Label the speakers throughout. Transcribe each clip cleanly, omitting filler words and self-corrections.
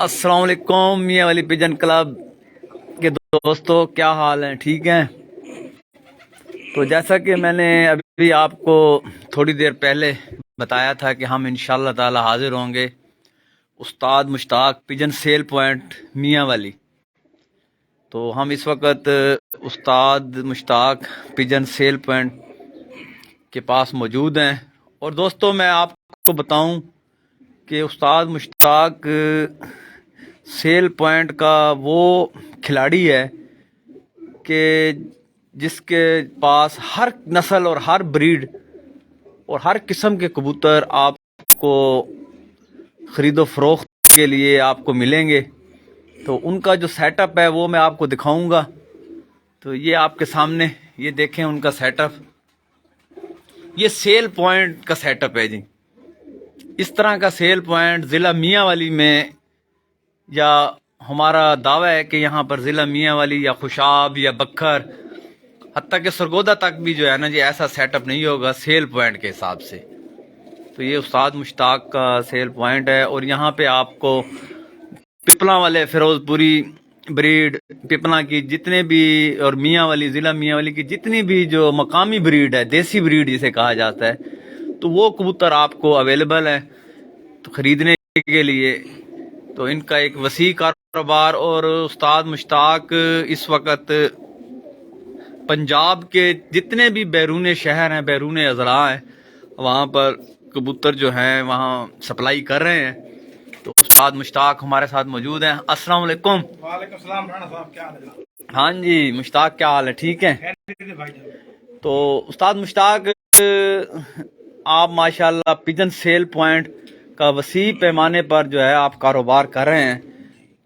Speaker 1: अस्सलाम वालेकुम मियाँ वाली पिजन क्लब के दोस्तों, क्या हाल हैं? ठीक हैं? तो जैसा कि मैंने अभी आपको थोड़ी देर पहले बताया था कि हम इंशाल्लाह ताला हाजिर होंगे उस्ताद मुश्ताक पिजन सेल पॉइंट मियाँ वाली। तो हम इस वक्त उस्ताद मुश्ताक पिजन सेल पॉइंट के पास मौजूद हैं। और दोस्तों, मैं आपको बताऊं कि उस्ताद मुश्ताक सेल पॉइंट का वो खिलाड़ी है कि जिसके पास हर नस्ल और हर ब्रीड और हर किस्म के कबूतर आपको ख़रीदो फ़रोख्त के लिए आपको मिलेंगे। तो उनका जो सेटअप है वो मैं आपको दिखाऊंगा। तो ये आपके सामने ये देखें उनका सेटअप। ये सेल पॉइंट का सेटअप है जी। इस तरह का सेल पॉइंट ज़िला मियाँ वाली में, या हमारा दावा है कि यहाँ पर ज़िला मियाँ वाली या खुशाब या बखर, हत्ता कि सरगोदा तक भी जो है ना जी, ऐसा सेटअप नहीं होगा सेल पॉइंट के हिसाब से। तो ये उस्ताद मुश्ताक का सेल पॉइंट है। और यहाँ पे आपको पिपला वाले फिरोजपुरी ब्रीड, पिपला की जितने भी, और मियाँ वाली, ज़िला मियाँ वाली की जितनी भी जो मकामी ब्रीड है, देसी ब्रीड जिसे कहा जाता है, तो वो कबूतर आपको अवेलेबल है तो ख़रीदने के लिए। तो इनका एक वसी कारोबार। और उस्ताद मुश्ताक इस वक्त पंजाब के जितने भी बैरून शहर हैं, बैरून अज़ला हैं, वहाँ पर कबूतर जो हैं वहाँ सप्लाई कर रहे हैं। तो उस्ताद मुश्ताक हमारे साथ मौजूद हैं। अस्सलाम वालेकुम।
Speaker 2: वालेकुम सलाम राणा साहब, क्या हाल है जनाब?
Speaker 1: हाँ जी मुश्ताक, क्या हाल है? ठीक है।
Speaker 2: भाई
Speaker 1: तो उस्ताद मुश्ताक, आप माशाल्लाह पिजन सेल पॉइंट का वसी पैमाने पर जो है आप कारोबार कर रहे हैं।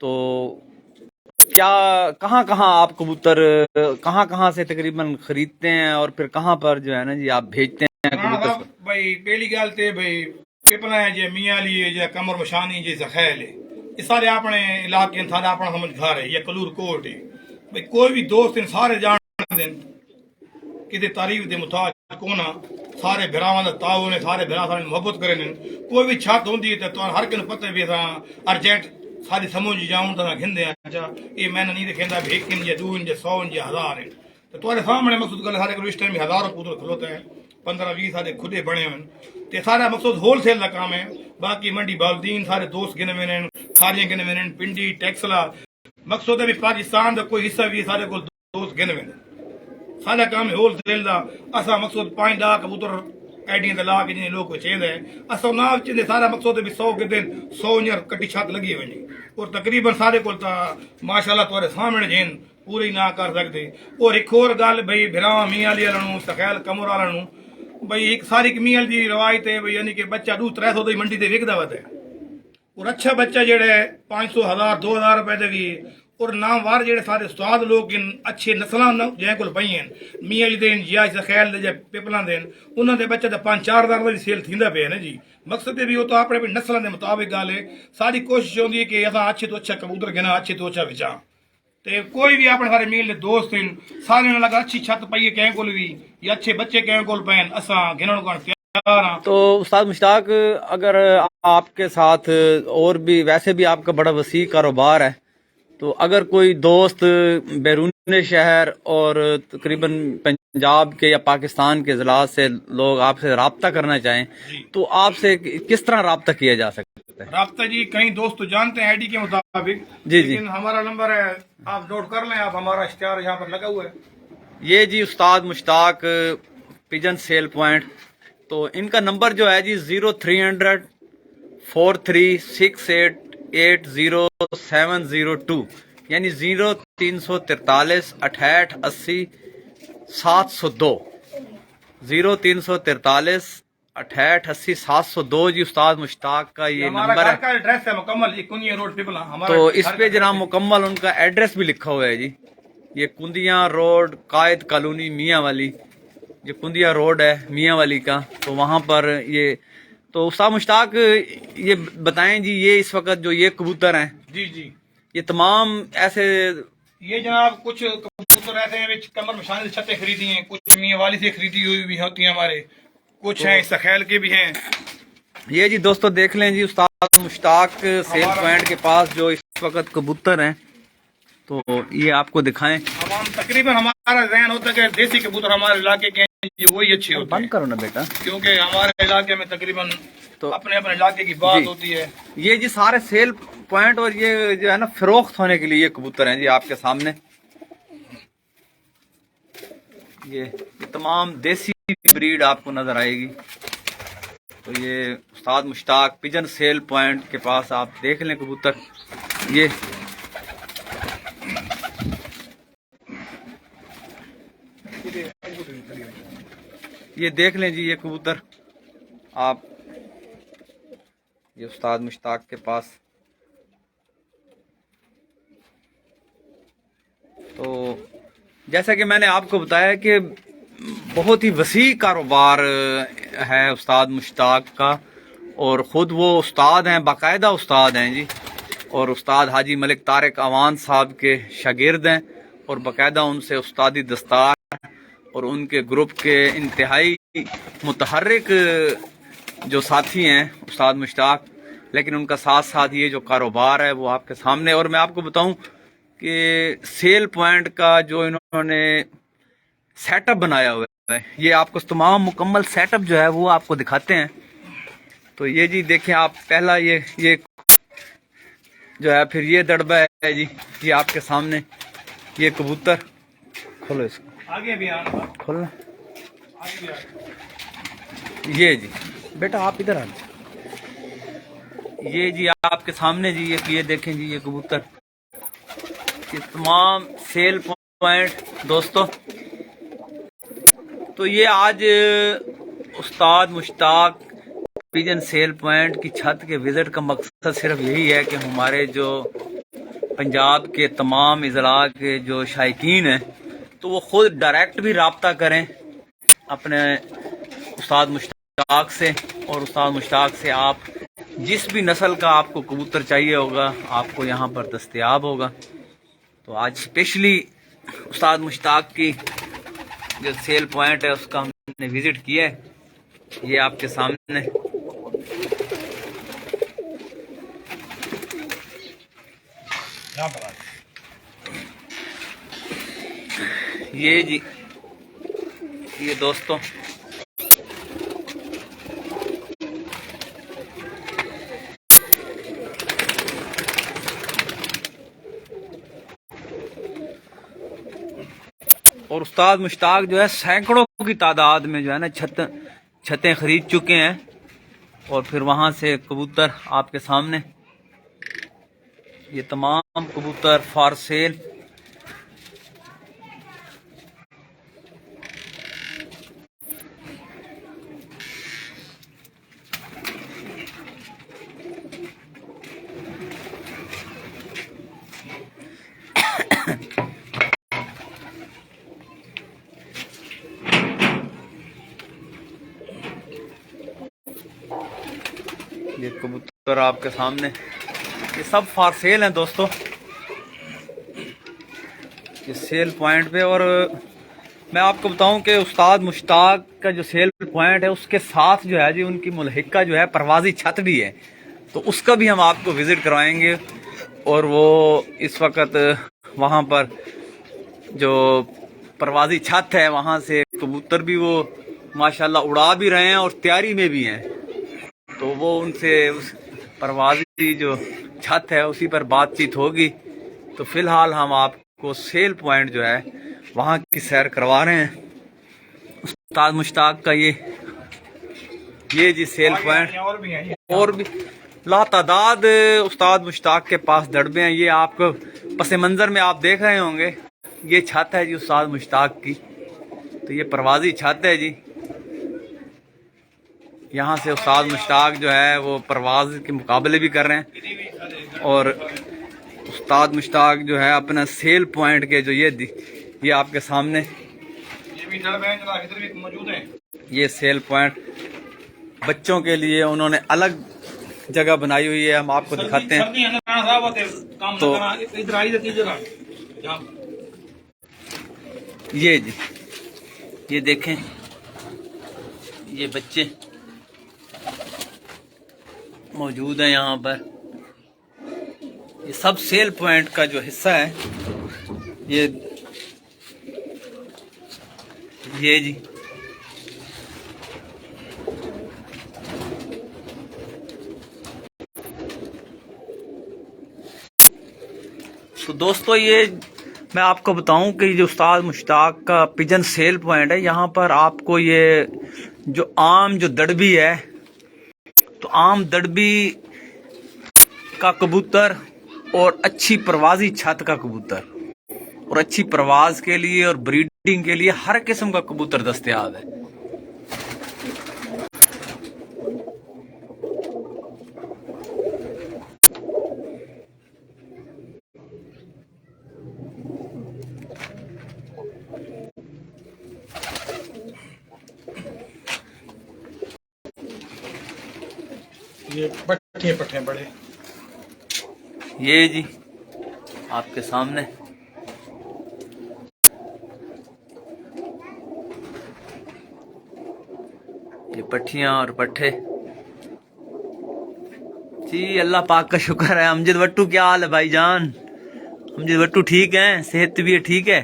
Speaker 1: तो क्या, कहाँ कहाँ आप कबूतर कहाँ से तकरीबन खरीदते हैं और फिर कहाँ पर जो है ना जी आप भेजते हैं
Speaker 2: राणा
Speaker 1: कबूतर?
Speaker 2: साहब भाई पहली गल ते भाई पिपला है जे मियाँ ली है जे कमर मशानी जे जखैल है, ये सारे अपने इलाके सारे अपना समझ घर है, ये कलूर कोट है। भाई कोई भी दोस्त इन सारे जान देन किते तारीफ दे मुताज कोना, सारे भिरावां दा ताऊ ने, सारे भिरा सारे मोहब्बत करे ने। कोई भी छत होंदी है तो हर किन पता भी असां अर्जेंट सारी समझ जाऊं तो खिंदे अच्छा ये मैंने नहीं देखा भेकिन जे दून जे 100 जे 1000 है। तो तुम्हारे सामने मकसूद गल सारे को इस टाइम 1000 कबूतर खलोते हैं, 15-20 सारे खुदे बने हुए ते सारा मकसूद होलसेल का काम है। बाकी मंडी बालदीन सारे दोस्त गिने हुए खारियां गिने हुए, पिंडी टैक्सला मकसूद है भी पाकिस्तान का कोई हिस्सा भी सारे को दोस्त गिने हुए। सारा काम है होलसेल का। असा मकसूद 5-10 कबूतर आइडिया ला के जिन्हें लोग चेंद है असो ना चेंदे, सारा मकसूद भी 100 के दिन 100 कटी छत लगी वही। और तकरीबन सारे को माशाल्लाह तुम्हारे सामने जेन पूरी ना कर सकते। और एक और गल भाई भिरावा मियाँ वालू सखैल कमर वालू भाई एक सारी मियाँ की रवायत है भाई, यानी कि बच्चा 200-300 की मंडी से विकदा वत है। और अच्छा बच्चा जेड़े 500, 1000, 2000 रुपए दे भी। और नामवार जेड़े सारे उस्ताद लोग इन अच्छे नस्लां जै कोल पई हैं, मियाँ जी देन या जखैल दे पिपलां देन, उन्हां दे बच्चे 5-4 हज़ार दी सेल थींदा पे ना जी। मकसद भी वो तो अपने भी नस्लां दे मुताबिक गल है। सारी कोशिश होंदी है कि असां अच्छे तो अच्छा कबूतर गिना, अच्छे तो अच्छा विचा। ते कोई भी अपने सारे मेल दे दोस्त इन सारे लगा अच्छी छत पई है कैं कोल भी, या अच्छे बच्चे कैं कोल पैन, असां गिनण कोन तैयार हां।
Speaker 1: तो उस्ताद मुश्ताक, अगर आपके साथ और भी, वैसे भी आपका बड़ा वसी कारोबार है, तो अगर कोई दोस्त बैरून शहर और तकरीबन पंजाब के या पाकिस्तान के ज़िला से लोग आपसे रब्ता करना चाहें, तो आपसे किस तरह रब्ता किया जा सकता है?
Speaker 2: राब्ता जी कई दोस्त तो जानते हैं आईडी के मुताबिक,
Speaker 1: जी जी।
Speaker 2: लेकिन हमारा नंबर है, आप नोट कर लें। आप हमारा इश्तिहार यहाँ पर लगा हुआ है।
Speaker 1: ये जी उस्ताद मुश्ताक पिजन सेल पॉइंट। तो इनका नंबर जो है जी 0300-4368-80702, यानी 0343 68 80 702, 0343 68 80 702 जी उस्ताद मुश्ताक का ये
Speaker 2: हमारा
Speaker 1: नंबर
Speaker 2: घर
Speaker 1: है।
Speaker 2: का एड्रेस है मुकम्मल, ये कुनिया रोड पिपला हमारा।
Speaker 1: तो इस पे जनाब मुकम्मल उनका एड्रेस भी लिखा हुआ है जी। ये कुंदिया रोड, कायद कॉलोनी मियाँ वाली, ये कुंदिया रोड है मियाँ वाली का। तो वहाँ पर ये, तो उस्ताद मुश्ताक ये बताएं जी, ये इस वक्त जो ये कबूतर हैं,
Speaker 2: जी जी,
Speaker 1: ये तमाम ऐसे,
Speaker 2: ये जनाब कुछ कबूतर ऐसे हैं विच कमर मशानी से छतें खरीदी हैं, कुछ मियाँ वाली से खरीदी हुई भी होती हैं हमारे, कुछ हैं सखैल के भी हैं।
Speaker 1: ये जी दोस्तों देख लें जी, उस्ताद मुश्ताक सेल पॉइंट के पास जो इस वक्त कबूतर हैं, तो ये आपको दिखाएं।
Speaker 2: हम तकरीबन हमारा जहन होता है कि देसी कबूतर हमारे इलाके के हैं, वही अच्छे होते
Speaker 1: बंद
Speaker 2: हैं,
Speaker 1: करो ना बेटा,
Speaker 2: क्योंकि हमारे इलाके में तकरीबन
Speaker 1: तो
Speaker 2: अपने अपने इलाके की बात
Speaker 1: जी।
Speaker 2: होती है।
Speaker 1: ये जी सारे सेल पॉइंट और ये जो है ना फरोख्त होने के लिए ये कबूतर हैं जी आपके सामने। ये तमाम देसी ब्रीड आपको नजर आएगी। तो ये उस्ताद मुश्ताक पिजन सेल पॉइंट के पास आप देख लें कबूतर। ये देख लें जी, ये कबूतर आप, ये उस्ताद मुश्ताक के पास। तो जैसा कि मैंने आपको बताया कि बहुत ही वसी कारोबार है उस्ताद मुश्ताक का, और ख़ुद वो उस्ताद हैं, बाकायदा उस्ताद हैं जी, और उस्ताद हाजी मलिक तारिक अवान साहब के शागिर्द हैं, और बाकायदा उनसे उस्तादी दस्तार और उनके ग्रुप के इंतहाई मुतहर्रिक जो साथी हैं उस्ताद मुश्ताक। लेकिन उनका साथ साथ ये जो कारोबार है वो आपके सामने। और मैं आपको बताऊं कि सेल पॉइंट का जो इन्होंने सेटअप बनाया हुआ है, ये आपको तमाम मुकम्मल सेटअप जो है वो आपको दिखाते हैं। तो ये जी देखें आप, पहला ये जो है, फिर ये दड़बा है जी, ये आपके सामने ये कबूतर। खोलो इसको,
Speaker 2: आगे भी आना,
Speaker 1: खोलना।
Speaker 2: आगे भी आना।
Speaker 1: ये जी बेटा आप इधर आ, ये जी आपके सामने जी, ये देखें जी, ये कबूतर, ये तमाम सेल पॉइंट दोस्तों। तो ये आज उस्ताद मुश्ताक पिजन सेल पॉइंट की छत के विजिट का मकसद सिर्फ यही है कि हमारे जो पंजाब के तमाम इजला के जो शायकीन हैं, तो वो खुद डायरेक्ट भी रब्ता करें अपने उस्ताद मुश्ताक से, और उस्ताद मुश्ताक से आप जिस भी नस्ल का आपको कबूतर चाहिए होगा आपको यहाँ पर दस्तयाब होगा। तो आज स्पेशली उस्ताद मुश्ताक की जो सेल पॉइंट है उसका हमने विजिट किया है, ये आपके सामने। ये जी, ये दोस्तों और उस्ताद मुश्ताक जो है सैकड़ों की तादाद में जो है ना छतें खरीद चुके हैं, और फिर वहां से कबूतर आपके सामने, ये तमाम कबूतर फॉर सेल। ये कबूतर आपके सामने, ये सब फॉर सेल हैं दोस्तों, ये सेल पॉइंट पे। और मैं आपको बताऊं कि उस्ताद मुश्ताक का जो सेल पॉइंट है उसके साथ जो है जी उनकी मुल्हिका जो है परवाजी छत भी है, तो उसका भी हम आपको विजिट करवाएंगे। और वो इस वक्त वहाँ पर जो परवाजी छत है वहाँ से कबूतर भी वो माशाल्लाह उड़ा भी रहे हैं और तैयारी में भी हैं। तो वो उनसे उस परवाजी जो छत है उसी पर बातचीत होगी। तो फिलहाल हम आपको सेल पॉइंट जो है वहाँ की सैर करवा रहे हैं उस्ताद मुश्ताक का। ये जी सेल पॉइंट, और भी लातादाद उस्ताद मुश्ताक के पास दड़बे हैं। ये आपको पस मंजर में आप देख रहे होंगे, ये छत है जी उस्ताद मुश्ताक की। तो ये परवाजी छत है जी, यहाँ से उस्ताद मुश्ताक जो है वो परवाज के मुकाबले भी कर रहे हैं। और उस्ताद मुश्ताक जो है अपना सेल पॉइंट के जो ये आपके सामने
Speaker 2: ये भी इधर भी मौजूद है।
Speaker 1: ये सेल पॉइंट बच्चों के लिए उन्होंने अलग जगह बनाई हुई है, हम आपको दिखाते हैं। तो ये जी, ये देखें, ये बच्चे मौजूद है यहाँ पर। ये सब सेल पॉइंट का जो हिस्सा है ये जी। तो दोस्तों ये मैं आपको बताऊं कि जो उस्ताद मुश्ताक का पिजन सेल पॉइंट है, यहाँ पर आपको ये जो आम जो दड़बी है, तो आम दड़बी का कबूतर और अच्छी परवाजी छत का कबूतर और अच्छी परवाज के लिए और ब्रीडिंग के लिए हर किस्म का कबूतर दस्तयाब है।
Speaker 2: ये पट्टे पट्टे बड़े
Speaker 1: ये जी आपके सामने ये पट्टियां और पट्टे जी। अल्लाह पाक का शुक्र है। अमजद वट्टू क्या हाल है भाईजान? अमजद वट्टू ठीक है, सेहत भी ठीक है।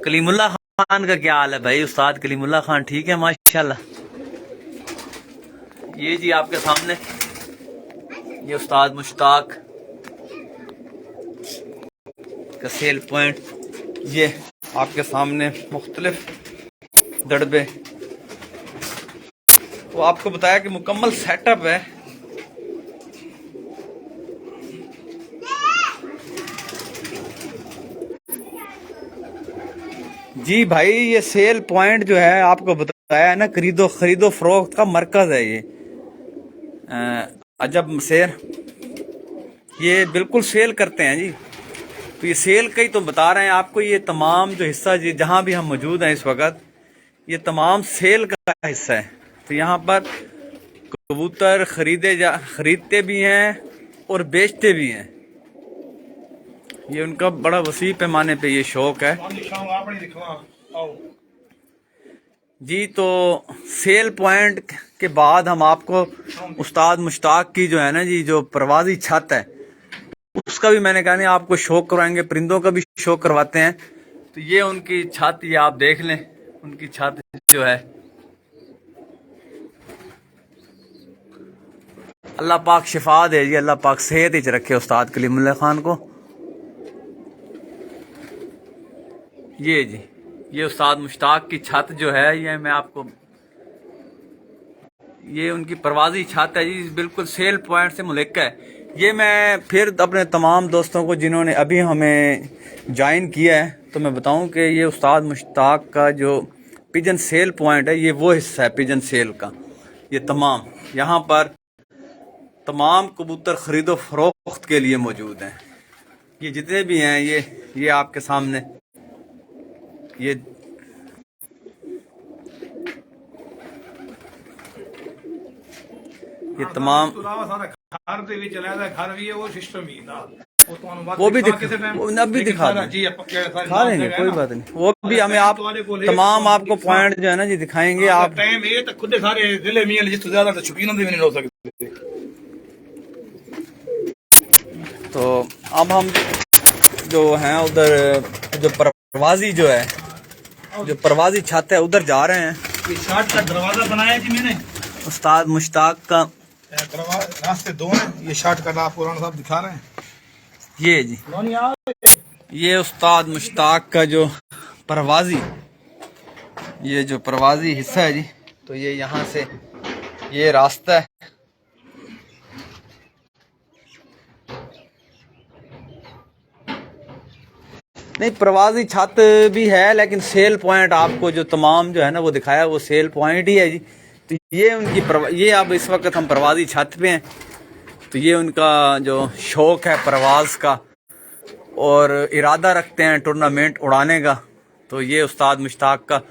Speaker 1: कलीमुल्लाह खान का क्या हाल है भाई? उस्ताद कलीमुल्लाह खान ठीक है माशाल्लाह। ये जी आपके सामने ये उस्ताद मुश्ताक का सेल पॉइंट, ये आपके सामने मुख्तलिफ दड़बे। वो आपको बताया कि मुकम्मल सेटअप है। जी भाई ये सेल पॉइंट जो है आपको बताया है ना, खरीदो फरोख्त का मरकज है ये अजब मसेर। ये बिल्कुल सेल करते हैं जी। तो ये सेल का ही तो बता रहे हैं आपको। ये तमाम जो हिस्सा जी जहां भी हम मौजूद हैं इस वक्त, ये तमाम सेल का हिस्सा है। तो यहाँ पर कबूतर खरीदते भी हैं और बेचते भी हैं। ये उनका बड़ा वसी पैमाने पे ये शौक है जी। तो सेल पॉइंट के बाद हम आपको उस्ताद मुश्ताक की जो है ना जी, जो परवाजी छत है, उसका भी मैंने कहा नहीं आपको शौक करवाएंगे, परिंदों का भी शौक करवाते हैं। तो ये उनकी छत, ये आप देख लें उनकी छत जो है। अल्लाह पाक शिफा दे जी, अल्लाह पाक सेहत ही रखे उस्ताद कलीमुल्लाह खान को। ये जी ये उस्ताद मुश्ताक की छत जो है, ये मैं आपको, ये उनकी परवाजी छत है जी, बिल्कुल सेल पॉइंट से मुल्क है। ये मैं फिर अपने तमाम दोस्तों को जिन्होंने अभी हमें ज्वाइन किया है, तो मैं बताऊं कि ये उस्ताद मुश्ताक का जो पिजन सेल पॉइंट है, ये वो हिस्सा है पिजन सेल का। ये तमाम यहाँ पर तमाम कबूतर खरीदो फरोख्त के लिए मौजूद हैं। ये जितने भी हैं ये आपके सामने ये तमाम वो भी दिखा देंगे, कोई बात नहीं। वो भी हमें आप तमाम आपको पॉइंट जो है ना जी दिखाएंगे। आप
Speaker 2: टाइम ये तक खुद सारे जिले मियां जिस ज्यादा तो शौकीन भी नहीं हो सकते।
Speaker 1: तो अब हम जो हैं उधर जो परवाजी जो है, जो परवाजी छत है, उधर जा रहे हैं।
Speaker 2: ये शार्ट का दरवाजा बनाया जी मैंने
Speaker 1: उस्ताद मुश्ताक का।
Speaker 2: रास्ते दो हैं, ये शार्ट का आप पुराना साहब दिखा रहे हैं।
Speaker 1: ये जी ये उस्ताद मुश्ताक का जो परवाजी, ये जो परवाजी हिस्सा है जी, तो ये यहाँ से ये रास्ता है। नहीं परवाजी छत भी है, लेकिन सेल पॉइंट आपको जो तमाम जो है ना वो दिखाया, वो सेल पॉइंट ही है जी। तो ये उनकी ये अब इस वक्त हम परवाजी छत पे हैं। तो ये उनका जो शौक है परवाज का और इरादा रखते हैं टूर्नामेंट उड़ाने का। तो ये उस्ताद मुश्ताक का,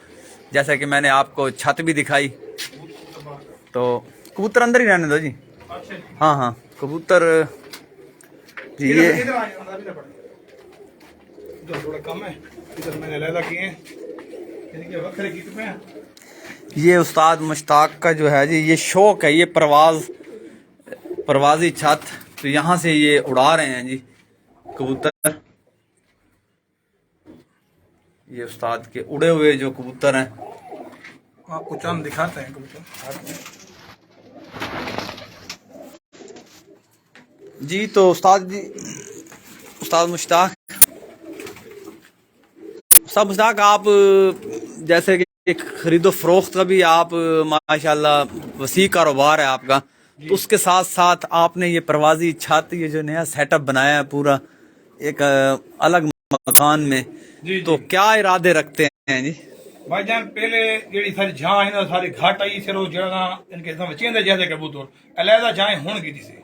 Speaker 1: जैसा कि मैंने आपको छत भी दिखाई। तो कबूतर अंदर ही रहने दो जी। हाँ हाँ कबूतर जी ये
Speaker 2: थोड़ा कम है, इधर मैंने अलग किए हैं,
Speaker 1: ये उस्ताद मुश्ताक का जो है जी, ये शौक है, ये परवाज परवाजी छत, तो यहाँ से ये उड़ा रहे हैं जी कबूतर। ये उस्ताद के उड़े हुए जो कबूतर हैं,
Speaker 2: आपको चंद दिखाते हैं कबूतर
Speaker 1: जी। तो उस्ताद जी, उस्ताद मुश्ताक, आप जैसे कि एक खरीदो फरोख्त का भी आप माशाल्लाह वसी कारोबार है आपका, तो उसके साथ साथ आपने ये परवाजी छत, ये जो नया सेटअप बनाया है पूरा एक अलग मकान में,
Speaker 2: जी
Speaker 1: तो क्या इरादे रखते हैं जी?
Speaker 2: भाईजान पहले जेडी सारी झां है ना सारी घाट आई सिरो जड़ा इनके समझ चेंदे जैसे कबूतर अलहदा झाएं हुन की सी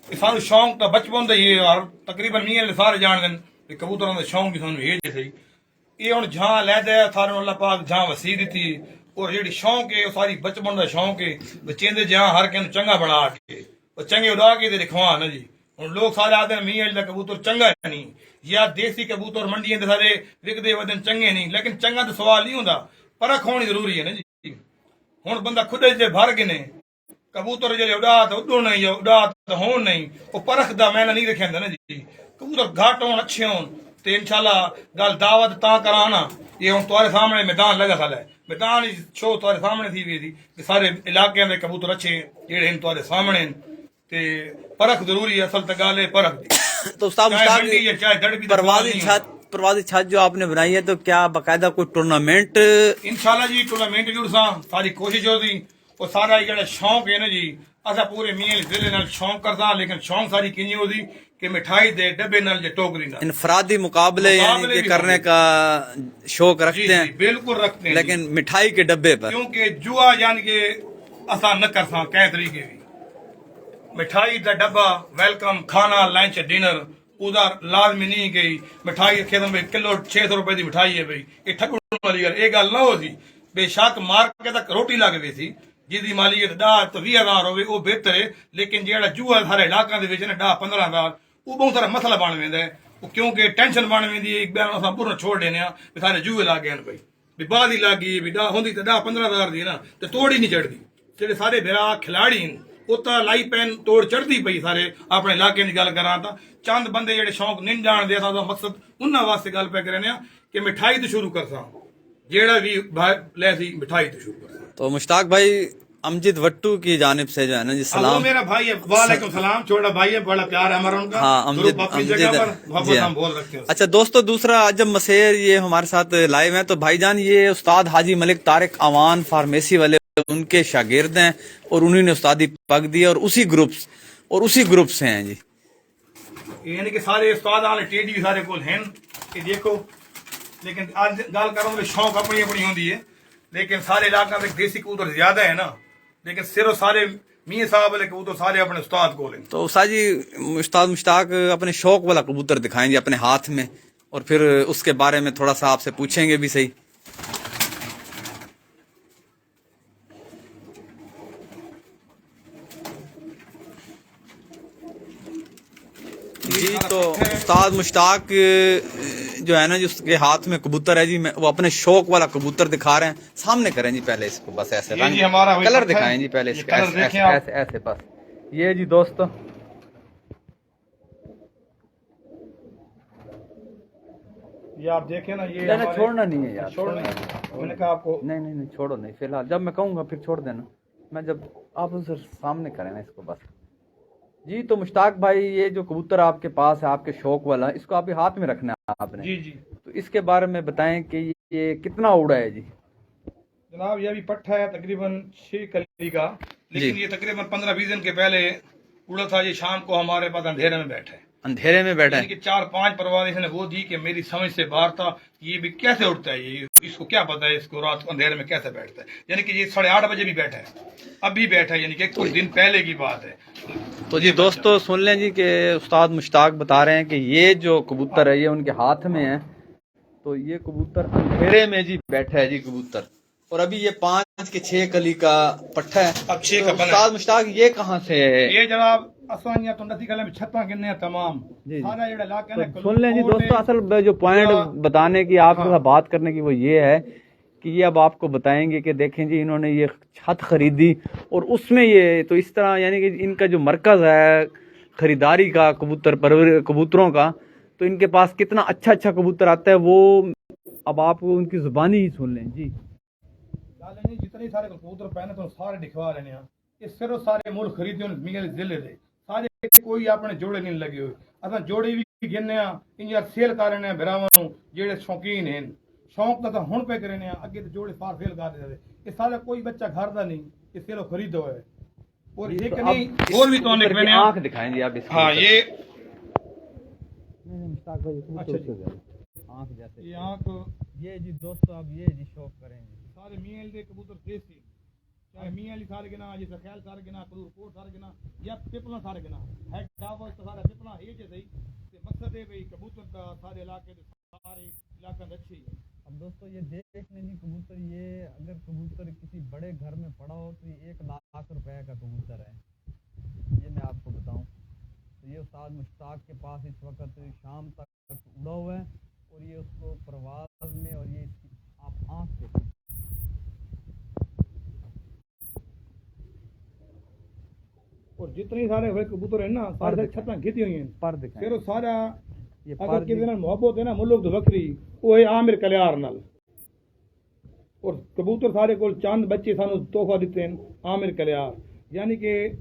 Speaker 2: ये सारू शौक तो बचपन दा ये और तकरीबन मील सारे जान देन कबूतरों दा शौक की सानू ये सही ये हुन झां अलहदा सारे अल्लाह पाक झां वसी दी और जेडी शौक है सारी बचपन दा शौक है बचेंदे जहां हर किन चंगा बना के और चंगे उड़ा के ते दिखवा ना जी। हुन लोग सारे आदे मील दा कबूतर चंगा नहीं या देसी कबूतर मंडियां दे सारे विकदे वदन चंगे नहीं, लेकिन चंगा तो सवाल नहीं होंदा, परख होनी जरूरी है ना जी। हुन बंदा खुद जे भर गिने कबूतर जे उड़ा तो उड़ो नहीं, जो उड़ा तो होन नहीं, वो परख दा मैंने नहीं रखेंदा ना जी। कबूतर घाट होन अच्छे होन ते इंशाल्लाह गल दावत ता कराना। ये हुन तुम्हारे सामने मैदान लगा साल है, मैदान शो तुम्हारे सामने थी वी थी सारे इलाके में कबूतर अच्छे जेड़े इन तुम्हारे सामने ते परख जरूरी है, असल त गल है परख दी।
Speaker 1: तो उस्ताद मुश्ताक, परवाजी छत जो आपने बनाई है, तो क्या बाकायदा कोई टूर्नामेंट?
Speaker 2: इंशाल्लाह जी टूर्नामेंट जुड़ सा सारी कोशिश होती और सारा जेड़ा शौक है ना जी, असा पूरे मील जिले नाल शौक करदा, लेकिन शौक सारी किंजी होती कि मिठाई दे डब्बे नाल जे टोकरी नाल
Speaker 1: इनफरादी मुकाबले यानी कि करने का शौक रखते हैं?
Speaker 2: बिल्कुल रखते हैं,
Speaker 1: लेकिन मिठाई के डब्बे पर,
Speaker 2: क्योंकि जुआ यानी कि असा न कर सा कै तरीके भी मिठाई का डब्बा वेलकम खाना लंच डिनर उधर लाजमी नहीं गई मिठाई खेदम भाई किलो 600 रुपए की मिठाई है भाई ये ठगण वाली गल ये गल ना हो सी। बेशक मार के तक रोटी लग गई थी जिसकी मालियत 10 तो 20,000 हो वो बेहतर है, लेकिन जेड़ा जुआ सारे इलाकों के 10-15,000 वो बहुत सारा मसला बन वेंदा है, क्योंकि टेंशन बन वेंदी है। एक बार असां पूरा छोड़ देने भी सारे जुए ला गए भाई भी बाद ही लग गई भी होंदी तो 10-15,000 दी ना तो तोड़ ही नहीं चढ़ती। जेडे सारे बिरा खिलाड़ी उता लाई पैन तोड़ चढ़ती पई सारे अपने इलाके की गल करा तो चंद बंदे जेडे शौक नहीं जान दे मकसद उन्होंने वास्ते गल पे करने कि मिठाई तो शुरू कर सा जेड़ा भी ले सी मिठाई तो शुरू कर। तो
Speaker 1: मुश्ताक भाई अमजद वट्टू की जानिब से जो है ना जी सलाम।
Speaker 2: मेरा भाई है, वालेकुम सलाम, छोटा भाई है, बड़ा प्यार है हमारा उनका।
Speaker 1: हाँ अमजद
Speaker 2: हम बोल रखते हैं।
Speaker 1: अच्छा दोस्तों, दूसरा अजब मसेर ये हमारे साथ लाइव है। तो भाईजान ये उस्ताद हाजी मलिक तारिक अवान फार्मेसी वाले उनके शागिर्द हैं और उन्होंने उस्तादी पग दी और उसी ग्रुप से हैं जी।
Speaker 2: यानी कि सारे उस्ताद आले टेडी भी सारे कोल हैं कि देखो, लेकिन आज गल करूं शौक अपनी अपनी होंदी है, लेकिन सारे इलाका में देसी कबूतर ज्यादा है ना, लेकिन सिर्फ सारे मियां साहब वाले कबूतर सारे अपने उस्ताद को लें।
Speaker 1: तो उस्ताद जी उस्ताद मुश्ताक अपने शौक वाला कबूतर दिखाएंगे अपने हाथ में, और फिर उसके बारे में थोड़ा सा आपसे पूछेंगे भी सही। जी तो उस्ताद मुश्ताक जो है ना, जो उसके हाथ में कबूतर है जी, वो अपने शौक वाला कबूतर दिखा रहे हैं। सामने करें जी पहले इसको, बस ऐसे रंग कलर दिखाएं जी पहले इसका, ऐसे बस। ये जी दोस्तों
Speaker 2: ये आप देखें ना, ये
Speaker 1: छोड़ना नहीं है यार,
Speaker 2: छोड़ना मैंने कहा आपको।
Speaker 1: नहीं छोड़ो नहीं, फिलहाल जब मैं कहूँगा फिर छोड़ देना। मैं जब आप उसे सामने करें ना इसको बस। जी तो मुश्ताक भाई ये जो कबूतर आपके पास है आपके शौक वाला, इसको आपके हाथ में रखना है आपने।
Speaker 2: जी
Speaker 1: तो इसके बारे में बताएं कि ये कितना उड़ा है जी?
Speaker 2: जनाब ये अभी पट्टा है तकरीबन 6 कली का, लेकिन ये तकरीबन 15-20 दिन के पहले उड़ा था। ये शाम को हमारे पास अंधेरे में बैठा है।
Speaker 1: अंधेरे में बैठा है?
Speaker 2: 4-5 परवाज़ इसने वो दी कि मेरी समझ से बाहर था। ये भी कैसे उड़ता है, ये इसको क्या पता है इसको रात को अंधेरे में कैसे बैठता है। यानी कि ये 8:30 बजे भी बैठा है, अभी बैठा है, यानी कि कुछ दिन पहले की बात है।
Speaker 1: तो जी दोस्तों सुन लें जी कि उस्ताद मुश्ताक बता रहे हैं कि ये जो कबूतर है ये उनके हाथ में है। तो ये कबूतर अंधेरे में जी बैठा है जी कबूतर, और अभी ये 5 के 6 कली का पट्टा है।
Speaker 2: अब 6 का
Speaker 1: उस्ताद मुश्ताक ये कहाँ से है?
Speaker 2: ये जनाब असानिया तो नदी कला में छत्ता किन्ने तमाम सारा जेड़ा इलाका है।
Speaker 1: सुन लें जी दोस्तों, असल जो पॉइंट बताने की आपके साथ बात करने की वो ये है कि ये अब आपको बताएंगे कि देखें जी इन्होंने ये छत खरीदी और उसमें ये तो इस तरह यानी कि इनका जो मरकज़ है ख़रीदारी का कबूतरों का, तो इनके पास कितना अच्छा अच्छा कबूतर आता है वो अब आप उनकी ज़ुबानी ही सुन लें जी।
Speaker 2: जितने सारे कबूतर पहने तो सारे दिखवा रहे हैं, ये सिर्फ सारे मुल्क खरीदे मियां जिले दे सारे, कोई अपने जोड़े नहीं लगे हुए। असां जोड़े भी गिनने इंजा सेल कर रहे हैं भरावां जेड़े शौकीन हैं, शौक तो हुण पे करे ने, अगे तो जोड़े सार सेल कर दे। ये सारा कोई बच्चा घर दा नहीं, ये सिर्फ खरीदो है। और ये
Speaker 1: तो
Speaker 2: नहीं और भी तो निकलने
Speaker 1: आंख दिखाएं जी आप इसकी।
Speaker 2: हाँ ये
Speaker 1: अच्छा जी, आंख जैसे
Speaker 2: ये आंख
Speaker 1: ये जी दोस्तों अब ये जी शौक करेंगे
Speaker 2: सारे मियां दे कबूतर देसी, चाहे मियां अली सारे गिना, जैसे ख्याल सारे गिना, कलूर कोट सारे गिना या पिपला सारे गिना, हेड डावर तो सारा पिपला ये जे सही। ते मकसद है भाई कबूतर दा सारे इलाके दे सारे इलाका अच्छे ही है।
Speaker 1: अब दोस्तों ये देख लें जी कबूतर, ये अगर कबूतर किसी बड़े घर में पड़ा हो तो ये 1 लाख रुपए का कबूतर है, ये मैं आपको बताऊं। तो ये उस्ताद मुश्ताक के पास इस वक्त शाम तक उड़ा हुआ है और ये उसको परवाज में, और ये इसकी आप आँख देखें,
Speaker 2: और जितने सारे हुए कबूतर है ना सारे छत्ता खींची हुई हैं
Speaker 1: पर दिखाएं
Speaker 2: सिर्फ सारा।
Speaker 1: ये
Speaker 2: अगर किसी ने मोहब्बत है ना मुल्क तो बकरी वो है आमिर कल्यार नाल, और कबूतर सारे को चंद बच्चे सानू तोहफा दिते हैं आमिर कल्यार, यानी कि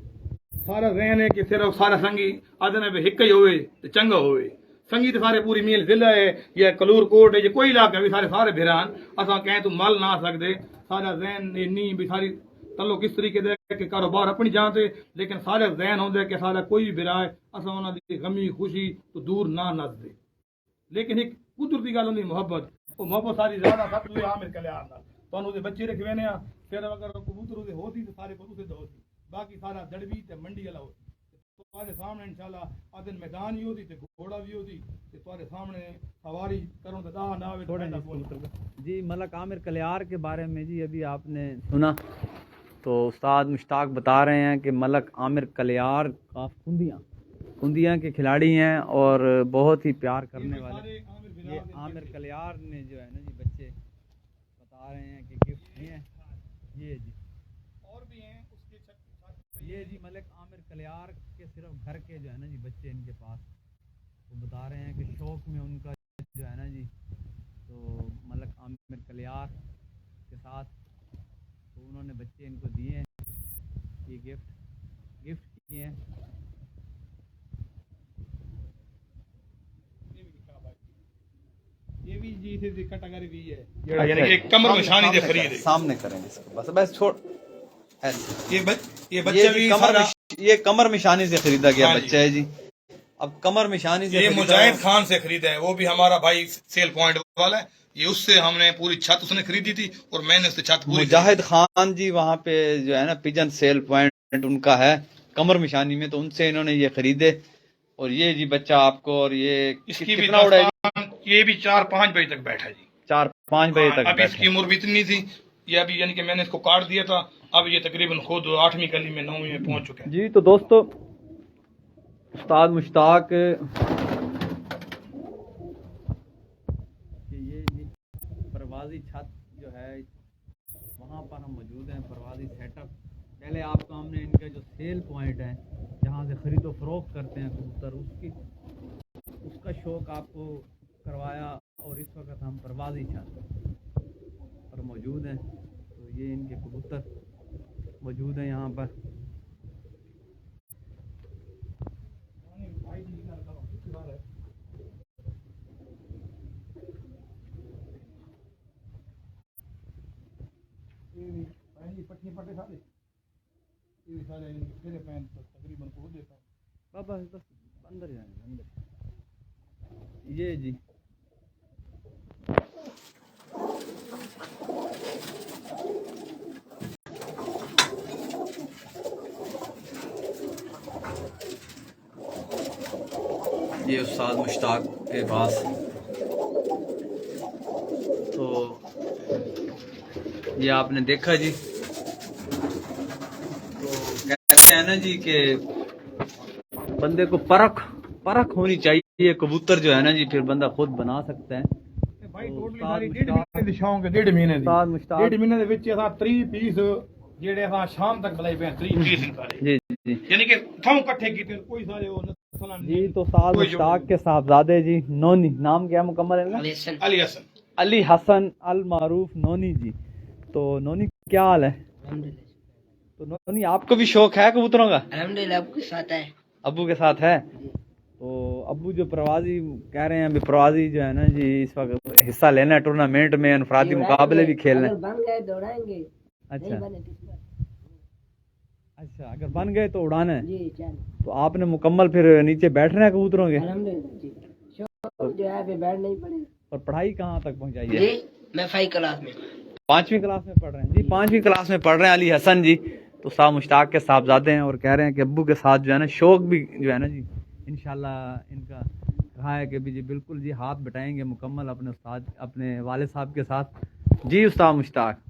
Speaker 2: सारा रहन है कि सिर्फ सारा संगी आदने पे हिक ही होवे ते चंगा होवे। संगी तो सारे पूरी मील जिला है या कलूर कोट है, कोई इलाका भी सारे सारे भिरान असा कहें तो मल ना सकते। सारा जहन नी भी सारी तलो किस तरीके दे कि कारोबार अपनी जानते, लेकिन सारे जहन होंगे कि सारा कोई भी बिरा है असा उन्होंने गमी खुशी तो दूर ना नसदे। लेकिन एक कुदरती गल होंगी मुहब्बत, वो मुहब्बत सारी ज्यादा सब हुए आमिर कल्यार नाल तुहानू दे बच्चे रखे ने फिर अगर कबूतर दे होती तो सारे कबूतर दे होती, बाकी सारा दड़वी ते मंडी वाला होती। तुम्हारे सामने इंशाल्लाह आदन मैदान ही होती ते घोड़ा भी होती ते तुम्हारे सामने सवारी करूं तो दाह ना आवे तो
Speaker 1: जी। मलक आमिर कल्यार के बारे में जी अभी आपने सुना, तो उस्ताद मुश्ताक बता रहे हैं कि मलक आमिर कल्यार का कुंदियाँ के खिलाड़ी हैं और बहुत ही प्यार करने वाले। ये आमिर कल्यार ने जो है ना जी बच्चे बता रहे हैं कि गिफ्ट दिए हैं, ये जी
Speaker 2: और भी हैं उसके
Speaker 1: ये जी मलक आमिर कल्यार के सिर्फ घर के जो है ना जी बच्चे इनके पास, वो बता रहे हैं कि शौक में उनका जो है ना जी, तो मलक आमिर कल्यार के साथ तो उन्होंने बच्चे इनको दिए हैं, ये गिफ्ट किए हैं।
Speaker 2: ये भी जी से कैटेगरी भी है, यानी कि कमर में शानी दे खरीद है।
Speaker 1: सामने करेंगे इसको बस छोड़
Speaker 2: ये बच्चा भी
Speaker 1: ये कमर मिशानी से खरीदा गया बच्चा है जी। अब कमर मिशानी से
Speaker 2: ये मुजाहिद खान से खरीदा है, वो भी हमारा भाई सेल पॉइंट वाला है। ये उससे हमने पूरी छत उसने खरीदी थी और मैंने उससे छत पूरी।
Speaker 1: मुजाहिद खान जी वहाँ पे जो है ना पिजन सेल पॉइंट उनका है कमर मिशानी में, तो उनसे इन्होंने ये खरीदे। और ये जी बच्चा आपको, और ये
Speaker 2: इसकी कितना उड़ाएगी? ये भी 4-5 बजे तक बैठा जी,
Speaker 1: 4-5 बजे तक।
Speaker 2: अभी इसकी उम्र भी इतनी थी, ये अभी यानी कि मैंने इसको काट दिया था, अब ये तकरीबन खुद 8वीं कली में 9वीं में पहुंच चुके हैं
Speaker 1: जी। तो दोस्तों उस्ताद मुश्ताक ये जी परवाजी छत जो है वहाँ पर हम मौजूद हैं, परवाजी सेटअप। पहले आपको हमने इनका जो सेल पॉइंट है जहाँ से ख़रीदो फरोख्त करते हैं कबूतर, उसका शौक़ आपको करवाया, और इस वक्त हम परवाजी छत पर मौजूद हैं। तो ये इनके कबूतर मौजूद हैं यहाँ पर। बाबा अंदर जाएंगे अंदर। ये जी ये उस्ताद मुश्ताक के पास, तो ये आपने देखा जी। तो कहते हैं ना जी कि बंदे को परख होनी चाहिए, कबूतर जो है ना जी फिर बंदा खुद बना सकता है।
Speaker 2: भाई
Speaker 1: तो
Speaker 2: टोटली
Speaker 1: उस्ताद
Speaker 2: सारी
Speaker 1: मुश्ताक-
Speaker 2: 1.5 महीने दी शौक है 1.5 महीने दी
Speaker 1: उस्ताद मुश्ताक
Speaker 2: 1.5 महीने ਦੇ ਵਿੱਚ ਅਸਾਂ 3 ਪੀਸ ਜਿਹੜੇ ਅਸਾਂ ਸ਼ਾਮ ਤੱਕ ਬਲਾਈ ਪਏ 3 ਪੀਸ ਨਿਕਾਲੇ
Speaker 1: जी जी
Speaker 2: यानी कि थों इकट्ठे कीते कोई सारे वो नस्लन
Speaker 1: जी। तो उस्ताद
Speaker 2: कोई
Speaker 1: मुश्ताक के साहबजादे जी नोनी, नाम क्या मुकम्मल है इनका?
Speaker 2: अली हसन
Speaker 1: अली हसन अल मारूफ नोनी जी। तो नोनी क्या हाल है? तो नोनी आपको भी शौक है कबूतरों का?
Speaker 3: अल्हम्दुलिल्लाह आपके साथ है।
Speaker 1: अब्बू के साथ है। तो अब्बू जो प्रवासी कह रहे हैं अभी, प्रवासी जो है ना जी इस वक्त हिस्सा लेना है टूर्नामेंट में, अनफरादी मुकाबले भी खेलने।
Speaker 3: अगर बन गए दौड़ाएंगे,
Speaker 1: अच्छा
Speaker 3: नहीं बने तो इस बार।
Speaker 1: अच्छा, अगर बन गए तो उड़ाना है।
Speaker 3: जी चल
Speaker 1: तो आपने मुकम्मल फिर नीचे बैठना है कबूतरों के,
Speaker 3: अल्हम्दुलिल्लाह जी। शौक जो है अभी बैठ नहीं पड़े।
Speaker 1: और पढ़ाई कहाँ तक पहुँचाई है?
Speaker 3: जी मैं 5 क्लास में।
Speaker 1: 5वीं क्लास में पढ़ रहे हैं जी। 5वीं क्लास में पढ़ रहे हैं अली हसन जी। तो साहब मुश्ताक के साहबजादे हैं और कह रहे हैं कि अब्बू के साथ जो है ना शौक भी जो है ना जी इंशाल्लाह इनका रहा है कि भी जी बिल्कुल जी हाथ बटाएंगे मुकम्मल अपने उस्ताद अपने वाले साहब के साथ जी। उस्ताद मुश्ताक,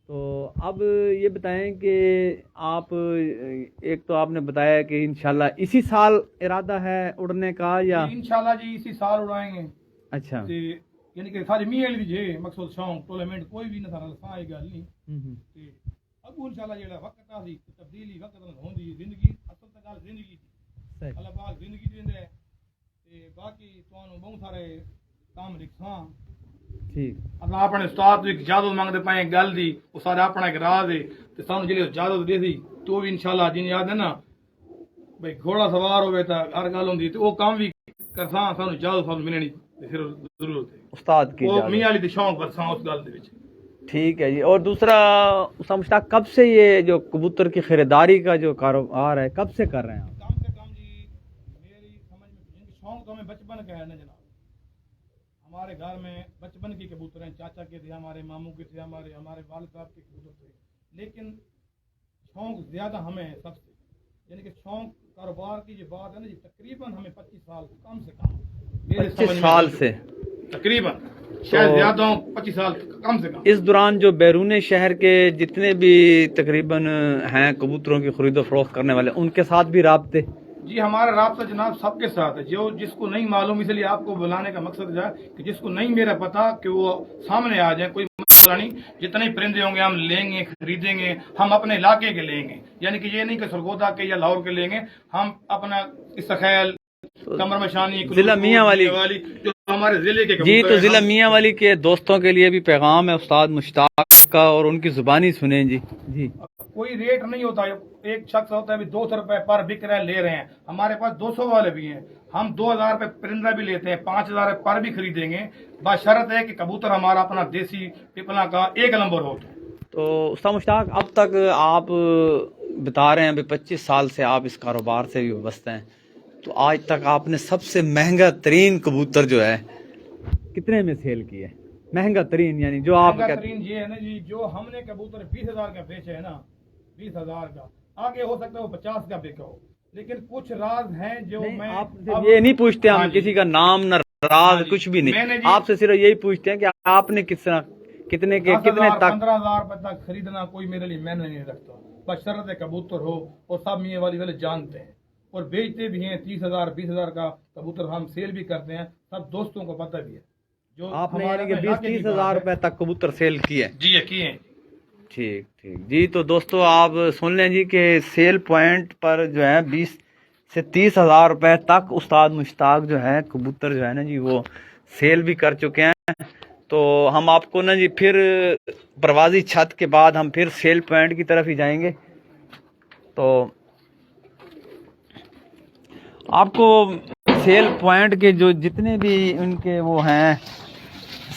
Speaker 1: तो अब ये बताएं कि आप एक तो आपने बताया कि इंशाल्लाह इसी साल इरादा है उड़ने का या?
Speaker 2: इंशाल्लाह जी इसी साल उड़ाएंगे
Speaker 1: अच्छा।
Speaker 2: ते यानी कि सारी मील दी जे मकसद शौक टूर्नामेंट कोई भी ना सारा साई गल नहीं ते अब इंशाल्लाह जेड़ा वक्त आसी तब्दीली वक्त नाल होंदी जिंदगी असल तक गल जिंदगी दी
Speaker 1: सही।
Speaker 2: अल्लाह पाक जिंदगी दिंदा है ते बाकी तुहानू बहुत सारे काम लिखा
Speaker 1: ठीक।
Speaker 2: अल्लाह अपने उस्ताद तो एक इजाजत मंगते पाए गल दी वो सारा अपना एक राज है ते सानू जेड़ी इजाजत दे दी तो भी इंशाल्लाह जिन याद है ना भाई घोड़ा सवार होवे ता हर गल होंदी ते वो काम भी करसा सानू इजाजत सानू मिलनी ते फिर जरूरत है
Speaker 1: उस्ताद की
Speaker 2: वो
Speaker 1: इजाज़त।
Speaker 2: मियां अली दे शौक बरसा उस गल दे विच
Speaker 1: ठीक है जी। और दूसरा उस्ताद मुश्ताक कब से ये जो कबूतर की खरीदारी का जो कारोबार है कब से कर रहे हैं आप?
Speaker 2: कम से कम जी मेरी समझ में जिनकी शौक तो हमें बचपन का है ना जनाब। हमारे घर में बचपन के कबूतर हैं, चाचा के थे, हमारे मामू के थे, हमारे हमारे वालिद साहब के कबूतर थे। लेकिन शौक ज्यादा हमें है सबसे, यानी कि शौक कारोबार की जो बात है ना जी तकरीबन हमें 25 साल कम से कम मेरे
Speaker 1: 25
Speaker 2: समझ में
Speaker 1: साल से।
Speaker 2: तकरीबन शायद ज्यादा हो 25 साल कम से कम।
Speaker 1: इस दौरान जो बैरून शहर के जितने भी तकरीबन हैं कबूतरों की खरीदो फरोख्त करने वाले उनके साथ भी राब्ते?
Speaker 2: जी हमारा राब्ता जनाब सबके साथ है, जो जिसको नहीं मालूम इसलिए आपको बुलाने का मकसद है कि जिसको नहीं मेरा पता कि वो सामने आ जाए, कोई मसला नहीं। जितने परिंदे होंगे हम लेंगे खरीदेंगे, हम अपने इलाके के लेंगे, यानी कि ये नहीं कि सरगोदा के या लाहौर के लेंगे, हम अपना इसखैल कमर मशानी
Speaker 1: जिला मियां वाली
Speaker 2: जो हमारे जिले के
Speaker 1: जी।
Speaker 2: कबूतर
Speaker 1: तो
Speaker 2: हैं,
Speaker 1: जिला
Speaker 2: हम-
Speaker 1: मियां वाली के दोस्तों के लिए भी पैगाम है उस्ताद मुश्ताक का और उनकी जुबानी सुने जी। जी
Speaker 2: कोई रेट नहीं होता। एक शख्स होता है अभी 200 रुपए पर बिक रहा है ले रहे हैं, हमारे पास 200 वाले भी हैं, हम 2000 रुपए परिंदा भी लेते हैं, 5000 पर भी खरीदेंगे, बशर्त है कि कबूतर हमारा अपना देसी पिपला का एक नंबर हो।
Speaker 1: तो उस्ताद मुश्ताक अब तक आप बता रहे हैं अभी 25 साल से आप इस कारोबार से भी वाबस्ता हैं, तो आज तक आपने सबसे महंगा तरीन कबूतर जो है कितने में सेल किया है? महंगा तरीन यानी जो आप
Speaker 2: महंगा
Speaker 1: कहते
Speaker 2: तरीन ये है ना जी, जो हमने कबूतर 20,000 का बेचे है ना, 20,000 का, आगे हो सकता है वो 50 का बेचा हो, लेकिन कुछ राज हैं जो
Speaker 1: नहीं,
Speaker 2: मैं
Speaker 1: आपसे
Speaker 2: अब-
Speaker 1: ये नहीं पूछते हम
Speaker 2: हाँ जी।
Speaker 1: किसी का नाम न राज
Speaker 2: हाँ जी।
Speaker 1: कुछ भी नहीं,
Speaker 2: मैंने जी-
Speaker 1: आपसे सिर्फ यही पूछते हैं कि आपने कितना कितने के
Speaker 2: 10,000,
Speaker 1: कितने तक
Speaker 2: 15,000 रुपए तक खरीदना कोई मेरे लिए मैंने नहीं रखता, बशर्त है कबूतर हो, और सब मियाँ वाली वाले जानते हैं और बेचते भी हैं। 30,000 20,000 का कबूतर हम सेल भी करते हैं, सब दोस्तों को पता भी है। जो
Speaker 1: आपने
Speaker 2: हमारे
Speaker 1: यानी कि
Speaker 2: इलाके की
Speaker 1: 20-30
Speaker 2: बात
Speaker 1: हजार
Speaker 2: है।
Speaker 1: रुपए तक कबूतर सेल किए?
Speaker 2: जी यकीन।
Speaker 1: ठीक ठीक जी। तो दोस्तों आप सुन लें जी कि सेल पॉइंट पर जो है 20 से 30 हजार रुपए तक उस्ताद मुश्ताक जो है कबूतर जो है ना जी वो सेल भी कर चुके हैं। तो हम आपको ना जी फिर परवाजी छत के बाद हम फिर सेल पॉइंट की तरफ ही जाएंगे। तो आपको सेल पॉइंट के जो जितने भी उनके वो हैं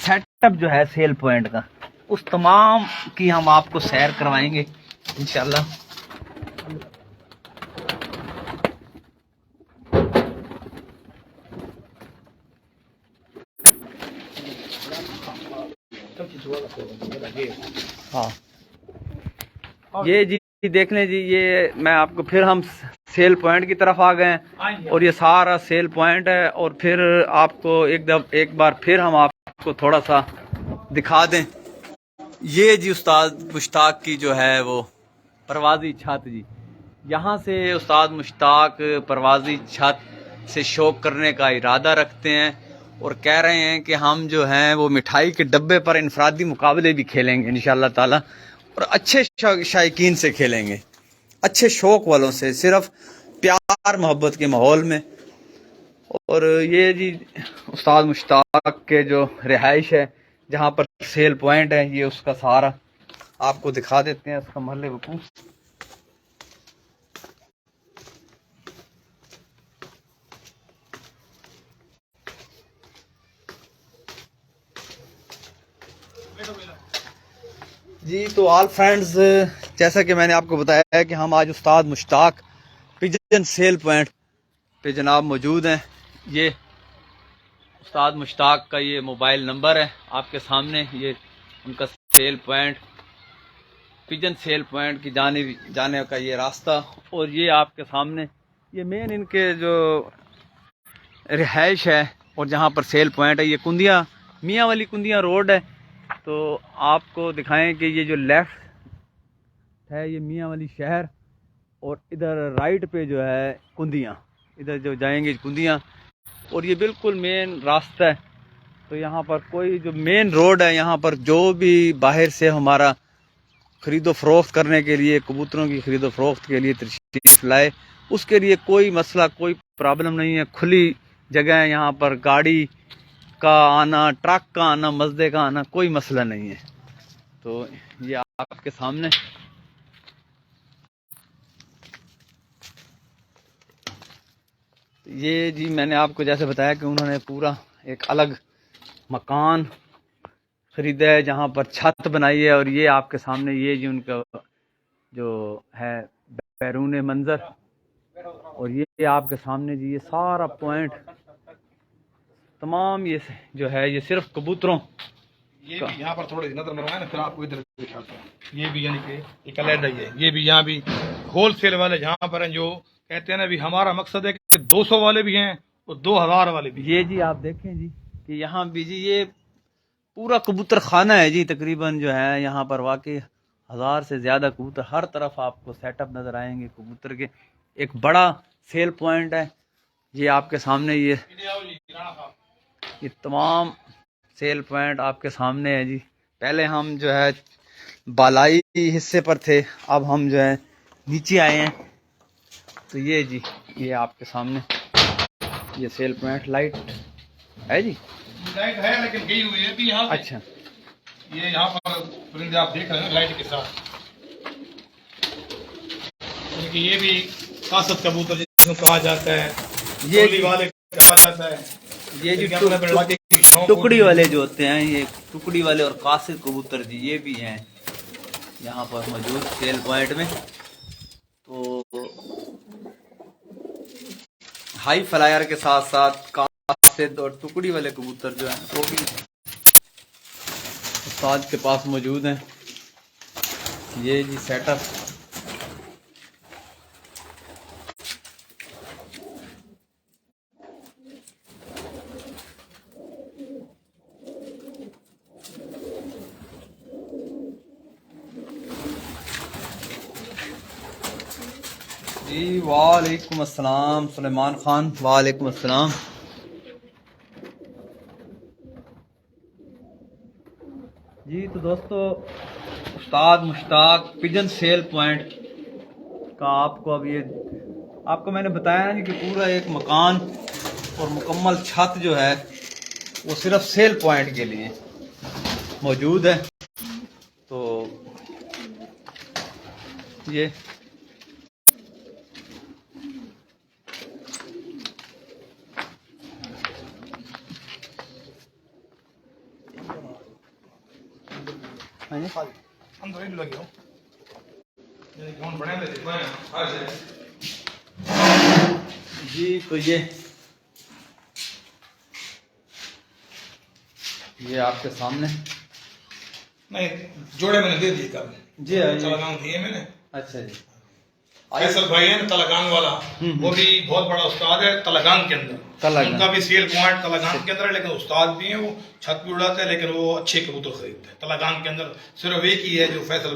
Speaker 1: सेटअप जो है सेल पॉइंट का उस तमाम की हम आपको सैर करवाएंगे इंशाल्लाह। हाँ ये जी देख लें जी, ये मैं आपको फिर हम सेल पॉइंट की तरफ आ गए हैं और ये सारा सेल पॉइंट है। और फिर आपको एक बार फिर हम आपको थोड़ा सा दिखा दें। ये जी उस्ताद मुश्ताक की जो है वो परवाजी छत जी, यहाँ से उस्ताद मुश्ताक परवाजी छत से शौक करने का इरादा रखते हैं और कह रहे हैं कि हम जो हैं वो मिठाई के डब्बे पर इनफरादी मुकाबले भी खेलेंगे इंशाल्लाह ताला, और अच्छे शायकीन से खेलेंगे, अच्छे शौक वालों से, सिर्फ प्यार मोहब्बत के माहौल में। और ये जी उस्ताद मुश्ताक के जो रिहाइश है, जहाँ पर सेल पॉइंट है, ये उसका सारा आपको दिखा देते हैं, उसका महल वकूफ़। जी तो ऑल फ्रेंड्स, जैसा कि मैंने आपको बताया है कि हम आज उस्ताद मुश्ताक पिजन सेल पॉइंट पे जनाब मौजूद हैं। ये उस्ताद मुश्ताक का ये मोबाइल नंबर है आपके सामने, ये उनका cell point, pigeon cell point की जाने का ये रास्ता, और ये आपके सामने ये मेन इनके जो रिहाइश है और जहाँ पर सेल पॉइंट है, ये कुंदिया मियाँ वाली कुंदिया रोड है। तो आपको दिखाएं कि ये जो लेफ्ट है ये मियाँ वाली शहर, और इधर राइट पे जो है कुंदिया, इधर जो जाएंगे कुंदिया, और ये बिल्कुल मेन रास्ता है। तो यहाँ पर कोई जो मेन रोड है, यहाँ पर जो भी बाहर से हमारा ख़रीदो फरोख्त करने के लिए, कबूतरों की ख़रीदो फरोख्त के लिए तशरीफ़ लाए, उसके लिए कोई मसला, कोई प्रॉब्लम नहीं है। खुली जगह है यहाँ पर, गाड़ी का आना, ट्रक का आना, मजदे का आना, कोई मसला नहीं है। तो ये आपके सामने ये जी मैंने आपको जैसे बताया कि उन्होंने पूरा एक अलग मकान ख़रीदा है जहाँ पर छत बनाई है, और ये आपके सामने ये जी उनका जो है बैरून मंज़र, और ये आपके सामने जी ये सारा पॉइंट तमाम ये जो है ये सिर्फ कबूतरों।
Speaker 2: ये भी यहाँ पर थोड़ी नजर मरवाए ना, फिर आपको इधर दिखाता हूँ। ये भी यानी कि एक अलग ही है। ये भी यहाँ भी होलसेल वाले जहाँ पर हैं, जो कहते हैं ना भी हमारा मकसद है कि 200 वाले भी हैं और 2000 वाले भी।
Speaker 1: ये जी आप देखें जी कि यहाँ भी जी ये पूरा कबूतर खाना है जी, तकरीबन जो है यहाँ पर वाकई 1000 से ज़्यादा कबूतर हर तरफ आपको सेटअप नज़र आएंगे कबूतर के। एक बड़ा सेल पॉइंट है ये आपके सामने, ये तमाम सेल पॉइंट आपके सामने है जी। पहले हम जो है बालाई हिस्से पर थे, अब हम जो है नीचे आए हैं। तो ये जी ये आपके सामने ये सेल पॉइंट लाइट है जी,
Speaker 2: लाइट है लेकिन गई हुई है भी यहाँ से।
Speaker 1: अच्छा
Speaker 2: ये यहाँ पर परिंदे आप देख रहे हैं लाइट के साथ, क्योंकि ये भी कासत कबूतर जिसको कहा जाता है,
Speaker 1: ये
Speaker 2: टोली वाले कहा जाता है।
Speaker 1: ये जी
Speaker 2: जो
Speaker 1: टुकड़ी वाले जो होते हैं, ये टुकड़ी वाले और कासिद कबूतर जी ये भी हैं यहाँ पर मौजूद सेल पॉइंट में। तो हाई फ्लायर के साथ साथ कासिद और टुकड़ी वाले कबूतर जो हैं वो भी उस्ताद के पास मौजूद हैं। ये जी सेटअप जी। वालेकुम अस्सलाम सुलेमान खान, वालेकुम अस्सलाम। जी तो दोस्तों, उस्ताद मुश्ताक पिजन सेल पॉइंट का आपको अब ये आपको मैंने बताया ना जी कि पूरा एक मकान और मुकम्मल छत जो है वो सिर्फ सेल पॉइंट के लिए मौजूद है। तो ये
Speaker 2: अंदर ही लगे हो ये कौन बने ले देखो आज
Speaker 1: जी। तो ये आपके सामने
Speaker 2: नहीं जोड़े मैंने दे दिए कल
Speaker 1: जी
Speaker 2: तलगांग दिए मैंने।
Speaker 1: अच्छा जी।
Speaker 2: फैसल भाई है ना तलगांग वाला, वो भी बहुत बड़ा उस्ताद है तलगांग के अंदर। उनका भी सेल पॉइंट तलगांग के अंदर है, लेकिन उस्ताद भी है, वो छत भी उड़ाते हैं, लेकिन वो अच्छे कबूतर खरीदते हैं। तलगांग के अंदर सिर्फ एक ही है जो फैसल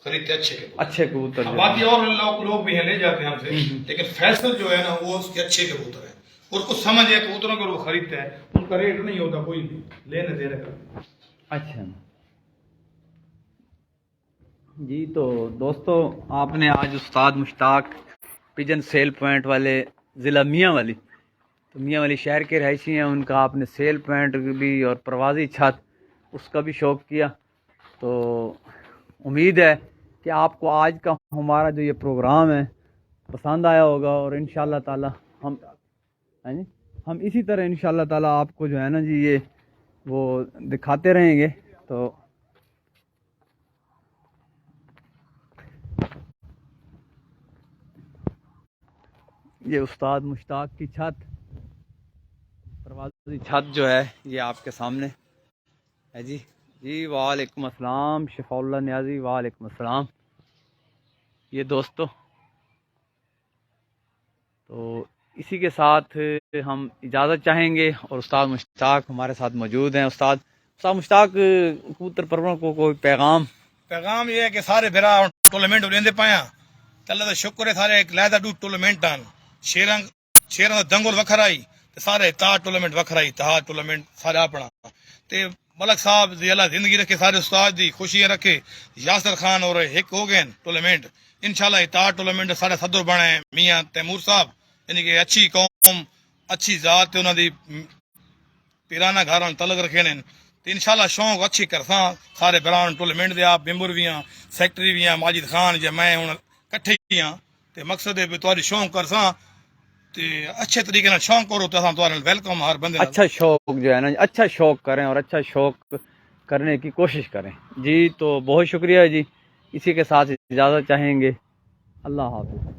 Speaker 2: खरीदते अच्छे
Speaker 1: कबूतर।
Speaker 2: बाकी और लोग भी हैं ले जाते हैं हमसे, लेकिन फैसल जो है ना वो उसके अच्छे कबूतर है। और कुछ समझ है कि उतरों को वो खरीदता है, उनका रेट नहीं होता कोई भी लेने देने का।
Speaker 1: अच्छा जी, तो दोस्तों आपने आज उस्ताद मुश्ताक पिजन सेल पॉइंट वाले ज़िला मियाँ वाली, तो मियाँ वाली शहर के रहायशी हैं, उनका आपने सेल पॉइंट भी और प्रवासी छत उसका भी शौक़ किया। तो उम्मीद है कि आपको आज का हमारा जो ये प्रोग्राम है पसंद आया होगा, और इंशाल्लाह ताला हम इसी तरह इंशाल्लाह ताला आपको जो है ना जी ये वो दिखाते रहेंगे। तो ये उस्ताद मुश्ताक की छत, प्रवासी छत जो है ये आपके सामने है जी। जी वालेकुम अस्सलाम शफाउल्लाह न्याजी, वालेकुम अस्सलाम। ये दोस्तों तो इसी के साथ हम इजाज़त चाहेंगे, और उस्ताद मुश्ताक हमारे साथ मौजूद हैं। उस्ताद मुश्ताक कबूतर परवरों को कोई पैगाम
Speaker 2: ये है कि सारे फिर टूर्नामेंट लेंदे पाया तो अल्लाह का शुक्र है, सारे एक लैदा डू टूर्नामेंट आन शेरां दा दंगल वखराई ते सारे तार टूर्नामेंट वखराई तार टूर्नामेंट सारे अपना ते मलक साहब जी अल्लाह जिंदगी रखे, सारे उस्ताद दी खुशियां रखे। यासर खान और एक हो गए टूर्नामेंट, इंशाल्लाह तार टूर्नामेंट सारे सदर बने मियाँ तैमूर साहब, यानी कि अच्छी कौम अच्छी जात उन्होंने पिराना घर तलक रखे ने, तो इंशाल्लाह शौक अच्छी करसा सारे बिरान टूर्नामेंट दे आप मैंबर भी हाँ, सैकटरी भी हाँ, माजिद खान जे मैं हूँ कट्ठे ही हाँ, तो मकसद है तुहारी शौक करसा ते अच्छे तरीके नाल शौक करो तो असां तुहारे नाल वेलकम हर बंदे।
Speaker 1: अच्छा शौक जो है ना अच्छा शौक करें और अच्छा शौक करने की कोशिश करें जी। तो बहुत शुक्रिया जी, इसी के साथ इजाज़त चाहेंगे। अल्लाह हाफ़िज़।